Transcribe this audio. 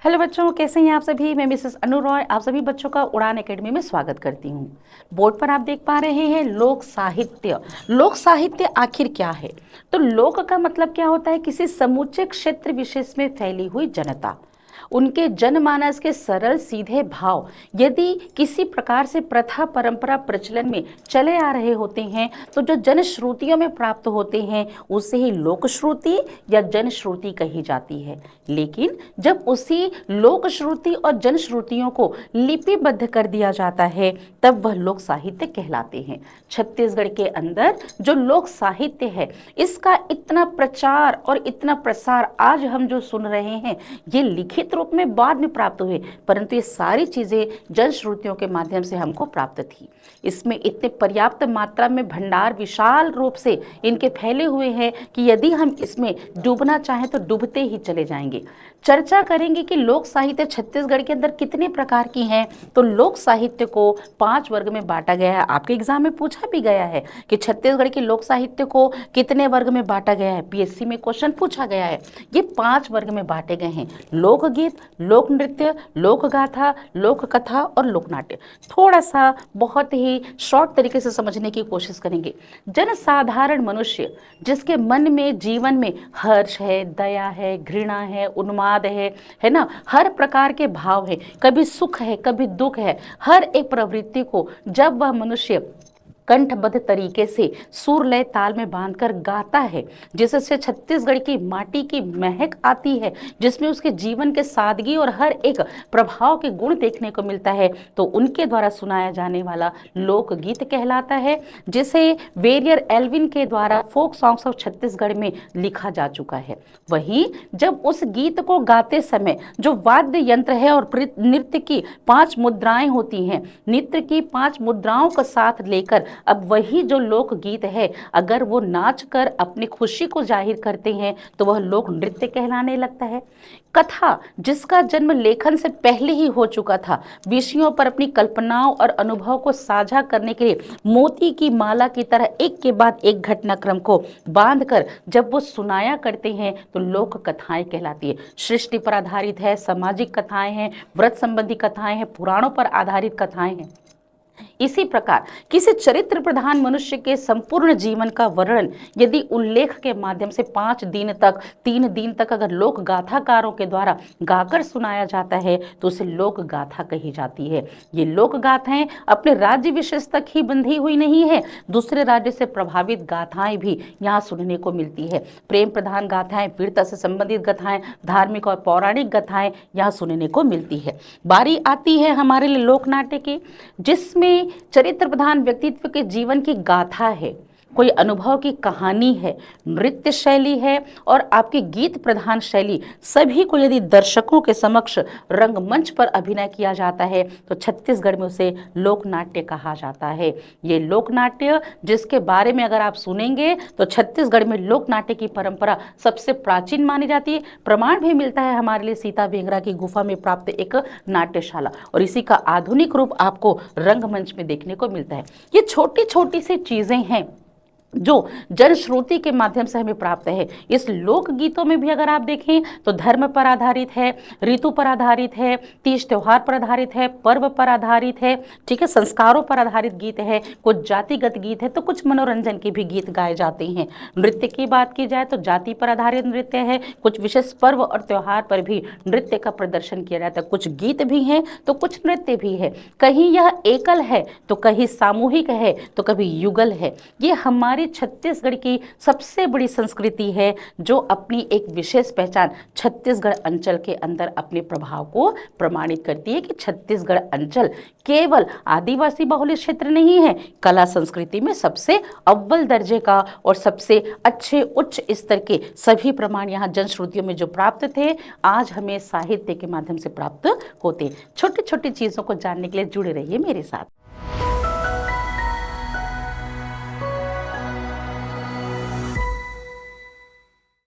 Hello बच्चों, कैसे हैं आप सभी। मैं मिसेस अनु रॉय आप सभी बच्चों का उड़ान एकेडमी में स्वागत करती हूँ। बोर्ड पर आप देख पा रहे हैं लोक साहित्य। लोक साहित्य आखिर क्या है? तो लोक का मतलब क्या होता है? किसी समूचे क्षेत्र विशेष में फैली हुई जनता, उनके जनमानस के सरल सीधे भाव यदि किसी प्रकार से प्रथा परंपरा प्रचलन में चले आ रहे होते हैं तो जो जनश्रुतियों में प्राप्त होते हैं उसे ही लोक श्रुति या जनश्रुति कही जाती है। लेकिन जब उसी लोक श्रुति और जनश्रुतियों को लिपिबद्ध कर दिया जाता है तब वह लोक साहित्य कहलाते हैं। छत्तीसगढ़ के अंदर जो लोक साहित्य है इसका इतना प्रचार और इतना प्रसार आज हम जो सुन रहे हैं ये लिखित रूप में बाद में प्राप्त हुए, परंतु ये सारी चीजें जनश्रुतियों के माध्यम से हमको प्राप्त थी। इसमें इतने पर्याप्त मात्रा में भंडार विशाल रूप से इनके फैले हुए हैं कि यदि हम इसमें डूबना चाहें तो डूबते ही चले जाएंगे। चर्चा करेंगे कि लोक साहित्य छत्तीसगढ़ के अंदर कितने प्रकार की हैं। तो लोक साहित्य को 5 वर्ग में बांटा गया है। आपके एग्जाम में पूछा भी गया है कि छत्तीसगढ़ के लोक साहित्य को कितने वर्ग में बांटा गया है। पीएससी में क्वेश्चन पूछा गया है। ये 5 वर्ग में बांटे गए हैं। लोकगीत, लोक नृत्य, लोक गाथा, लोक कथा और लोक नाट्य। थोड़ा सा बहुत ही शॉर्ट तरीके से समझने की कोशिश करेंगे। जनसाधारण मनुष्य जिसके मन में जीवन में हर्ष है, दया है, घृणा है, उन्माद है ना, हर प्रकार के भाव है, कभी सुख है कभी दुख है, हर एक प्रवृत्ति को जब वह मनुष्य कंठबद्ध तरीके से सुर लय ताल में बांधकर गाता है, जिससे छत्तीसगढ़ की माटी की महक आती है, जिसमें उसके जीवन के सादगी और हर एक प्रभाव के गुण देखने को मिलता है, तो उनके द्वारा सुनाया जाने वाला लोकगीत कहलाता है, जिसे वेरियर एल्विन के द्वारा फोक सॉन्ग्स ऑफ छत्तीसगढ़ में लिखा जा चुका है। वहीं जब उस गीत को गाते समय जो वाद्य यंत्र है और नृत्य की 5 मुद्राएं होती हैं, नृत्य की 5 मुद्राओं का साथ लेकर अब वही जो लोक गीत है अगर वो नाच कर अपनी खुशी को जाहिर करते हैं तो वह लोक नृत्य कहलाने लगता है। कथा जिसका जन्म लेखन से पहले ही हो चुका था, विषयों पर अपनी कल्पनाओं और अनुभव को साझा करने के लिए मोती की माला की तरह एक के बाद एक घटनाक्रम को बांधकर जब वो सुनाया करते हैं तो लोक कथाएं कहलाती है। सृष्टि पर आधारित है, सामाजिक कथाएं हैं, व्रत संबंधी कथाएं हैं, पुराणों पर आधारित कथाएं हैं। इसी प्रकार किसी चरित्र प्रधान मनुष्य के संपूर्ण जीवन का वर्णन यदि उल्लेख के माध्यम से 5 दिन तक 3 दिन तक अगर लोक गाथाकारों के द्वारा गाकर सुनाया जाता है तो उसे लोक गाथा कही जाती है। ये लोक गाथाएं अपने राज्य विशेष तक ही बंधी हुई नहीं है, दूसरे राज्य से प्रभावित गाथाएं भी यहाँ सुनने को मिलती है। प्रेम प्रधान गाथाएं, वीरता से संबंधित गाथाएं, धार्मिक और पौराणिक गाथाएं यहाँ सुनने को मिलती है। बारी आती है हमारे लिए लोक नाट्य की, जिसमें चरित्र प्रधान व्यक्तित्व के जीवन की गाथा है, कोई अनुभव की कहानी है, नृत्य शैली है और आपकी गीत प्रधान शैली, सभी को यदि दर्शकों के समक्ष रंगमंच पर अभिनय किया जाता है तो छत्तीसगढ़ में उसे लोक नाट्य कहा जाता है। ये लोक नाट्य जिसके बारे में अगर आप सुनेंगे तो छत्तीसगढ़ में लोक नाट्य की परंपरा सबसे प्राचीन मानी जाती है। प्रमाण भी मिलता है हमारे लिए सीता वेंगरा की गुफा में प्राप्त एक नाट्यशाला, और इसी का आधुनिक रूप आपको रंगमंच में देखने को मिलता है। ये छोटी छोटी सी चीजें हैं जो जनश्रुति के माध्यम से हमें प्राप्त है। इस लोक गीतों में भी अगर आप देखें तो धर्म पर आधारित है, ऋतु पर आधारित है, तीज त्योहार पर आधारित है, पर्व पर आधारित है, ठीक है, संस्कारों पर आधारित गीत है, कुछ जातिगत गीत है तो कुछ मनोरंजन के भी गीत गाए जाते हैं। नृत्य की बात की जाए तो जाति पर आधारित नृत्य है, कुछ विशेष पर्व और त्योहार पर भी नृत्य का प्रदर्शन किया जाता है, कुछ गीत भी हैं तो कुछ नृत्य भी है। कहीं यह एकल है तो कहीं सामूहिक है तो कभी युगल है। ये हमारी छत्तीसगढ़ की सबसे बड़ी संस्कृति है जो अपनी एक विशेष पहचान छत्तीसगढ़ अंचल के अंदर अपने प्रभाव को प्रमाणित करती है कि छत्तीसगढ़ अंचल केवल आदिवासी बहुल क्षेत्र नहीं है, कला संस्कृति में सबसे अव्वल दर्जे का और सबसे अच्छे उच्च स्तर के सभी प्रमाण यहाँ जनश्रुतियों में जो प्राप्त थे आज हमें साहित्य के माध्यम से प्राप्त होते। छोटी छोटी चीजों को जानने के लिए जुड़े रहिए मेरे साथ।